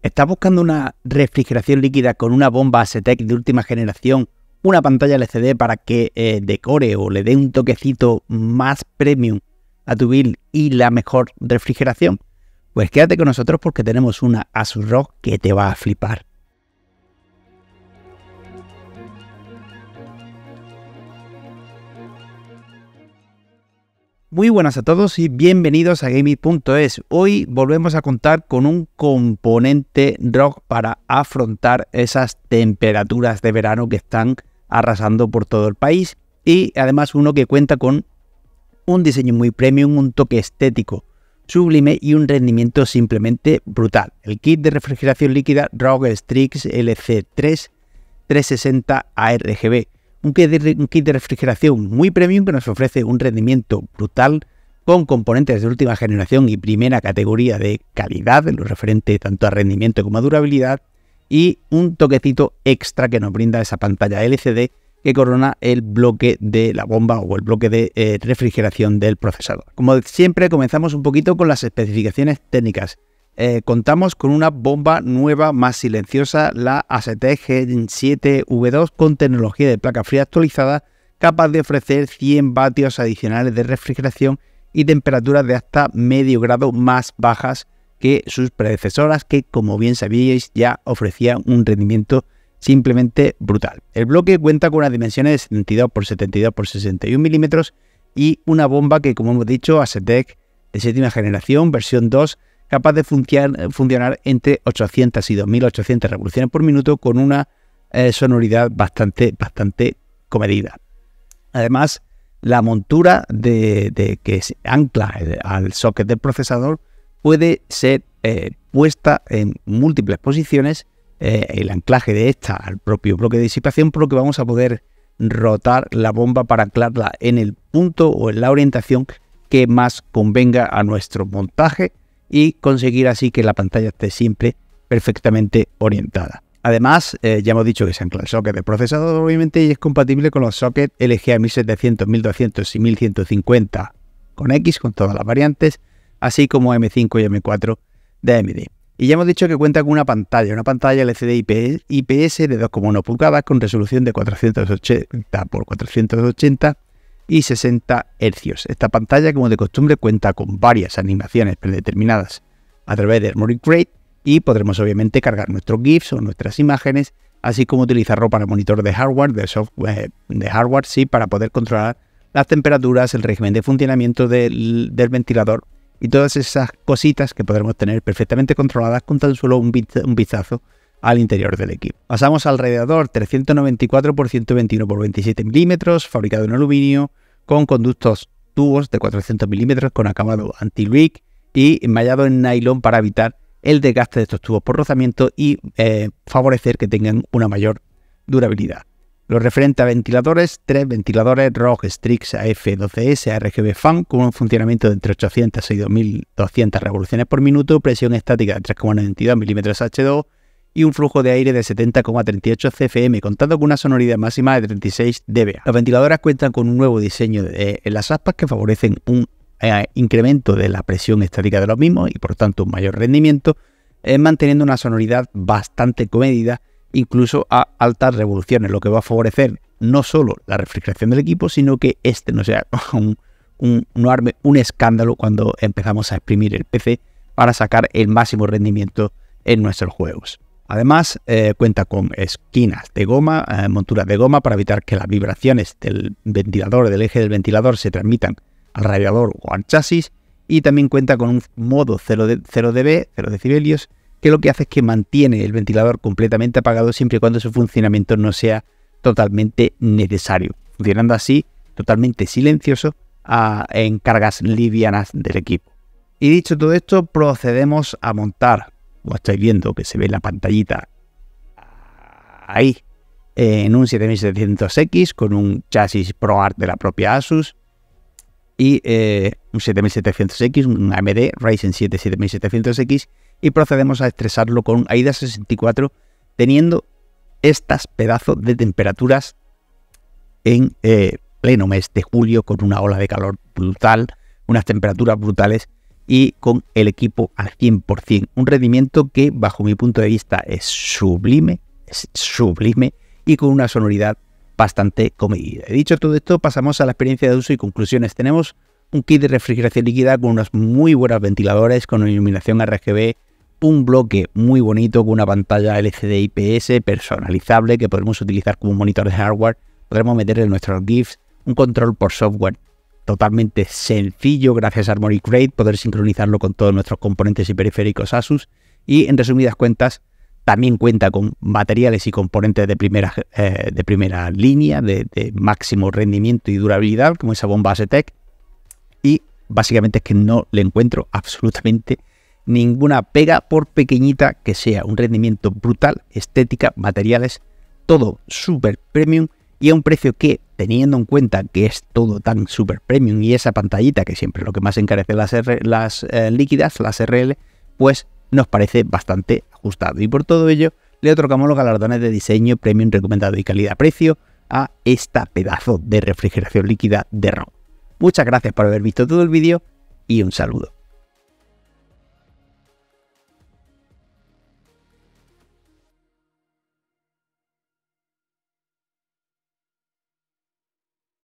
¿Estás buscando una refrigeración líquida con una bomba ASETEC de última generación, una pantalla LCD para que decore o le dé un toquecito más premium a tu build y la mejor refrigeración? Pues quédate con nosotros porque tenemos una Asus ROG que te va a flipar. Muy buenas a todos y bienvenidos a Gaming.es. Hoy volvemos a contar con un componente ROG para afrontar esas temperaturas de verano que están arrasando por todo el país, y además uno que cuenta con un diseño muy premium, un toque estético sublime y un rendimiento simplemente brutal. El kit de refrigeración líquida ROG Strix LC3 360 ARGB. Un kit de refrigeración muy premium que nos ofrece un rendimiento brutal con componentes de última generación y primera categoría de calidad en lo referente tanto a rendimiento como a durabilidad, y un toquecito extra que nos brinda esa pantalla LCD que corona el bloque de la bomba o el bloque de refrigeración del procesador. Como siempre, comenzamos un poquito con las especificaciones técnicas. Contamos con una bomba nueva más silenciosa, la ASETEC Gen 7 V2 con tecnología de placa fría actualizada, capaz de ofrecer 100 vatios adicionales de refrigeración y temperaturas de hasta medio grado más bajas que sus predecesoras, que como bien sabíais ya ofrecían un rendimiento simplemente brutal. El bloque cuenta con unas dimensiones de 72 x 72 x 61 milímetros y una bomba que, como hemos dicho, ASETEC de séptima generación, versión 2, capaz de funcionar entre 800 y 2800 revoluciones por minuto con una sonoridad bastante comedida. Además, la montura que se ancla al socket del procesador puede ser puesta en múltiples posiciones, el anclaje de esta al propio bloque de disipación, por lo que vamos a poder rotar la bomba para anclarla en el punto o en la orientación que más convenga a nuestro montaje y conseguir así que la pantalla esté siempre perfectamente orientada. Además, ya hemos dicho que se ancla el socket del procesador, obviamente, y es compatible con los sockets LGA 1700, 1200 y 1150 con X, con todas las variantes, así como M5 y M4 de AMD. Y ya hemos dicho que cuenta con una pantalla LCD IPS de 2,1 pulgadas con resolución de 480 x 480 y 60 Hz. Esta pantalla, como de costumbre, cuenta con varias animaciones predeterminadas a través de Armoury Crate y podremos obviamente cargar nuestros GIFs o nuestras imágenes, así como utilizarlo para monitor de hardware, sí, para poder controlar las temperaturas, el régimen de funcionamiento del ventilador y todas esas cositas que podremos tener perfectamente controladas con tan solo un vistazo al interior del equipo. Pasamos al radiador 394 x 121 x 27 milímetros, fabricado en aluminio, con conductos tubos de 400 milímetros con acabado anti-leak y enmallado en nylon para evitar el desgaste de estos tubos por rozamiento y favorecer que tengan una mayor durabilidad. Lo referente a ventiladores, 3 ventiladores ROG Strix AF12S RGB Fan con un funcionamiento de entre 800 y 2200 revoluciones por minuto, presión estática de 3,92 milímetros H2 y un flujo de aire de 70,38 CFM, contando con una sonoridad máxima de 36 dBA. Los ventiladores cuentan con un nuevo diseño en las aspas que favorecen un incremento de la presión estática de los mismos y por tanto un mayor rendimiento, manteniendo una sonoridad bastante comedida incluso a altas revoluciones, lo que va a favorecer no solo la refrigeración del equipo, sino que no sea no arme un escándalo cuando empezamos a exprimir el PC para sacar el máximo rendimiento en nuestros juegos. Además, cuenta con esquinas de goma, monturas de goma para evitar que las vibraciones del ventilador, del eje del ventilador, se transmitan al radiador o al chasis, y también cuenta con un modo 0 dB, 0 decibelios, que lo que hace es que mantiene el ventilador completamente apagado siempre y cuando su funcionamiento no sea totalmente necesario, funcionando así totalmente silencioso en cargas livianas del equipo. Y dicho todo esto, procedemos a montar, como estáis viendo que se ve en la pantallita ahí, en un 7700X con un chasis ProArt de la propia Asus y un 7700X, un AMD Ryzen 7 7700X, y procedemos a estresarlo con AIDA 64 teniendo estas pedazos de temperaturas en pleno mes de julio con una ola de calor brutal, unas temperaturas brutales y con el equipo al 100%. Un rendimiento que bajo mi punto de vista es sublime y con una sonoridad bastante comedida. Dicho todo esto, pasamos a la experiencia de uso y conclusiones. Tenemos un kit de refrigeración líquida con unos muy buenos ventiladores, con iluminación RGB, un bloque muy bonito con una pantalla LCD IPS personalizable que podremos utilizar como monitor de hardware, podremos meterle nuestros GIFs, un control por software totalmente sencillo gracias a Harmony Crate, poder sincronizarlo con todos nuestros componentes y periféricos Asus y en resumidas cuentas también cuenta con materiales y componentes de primera línea, de máximo rendimiento y durabilidad como esa bomba ASETEC y básicamente es que no le encuentro absolutamente ninguna pega por pequeñita que sea, un rendimiento brutal, estética, materiales, todo súper premium y a un precio que, teniendo en cuenta que es todo tan súper premium y esa pantallita que siempre es lo que más encarece las líquidas, las RL, pues nos parece bastante ajustado y por todo ello le otorgamos los galardones de diseño premium recomendado y calidad-precio a esta pedazo de refrigeración líquida de ROG. Muchas gracias por haber visto todo el vídeo y un saludo.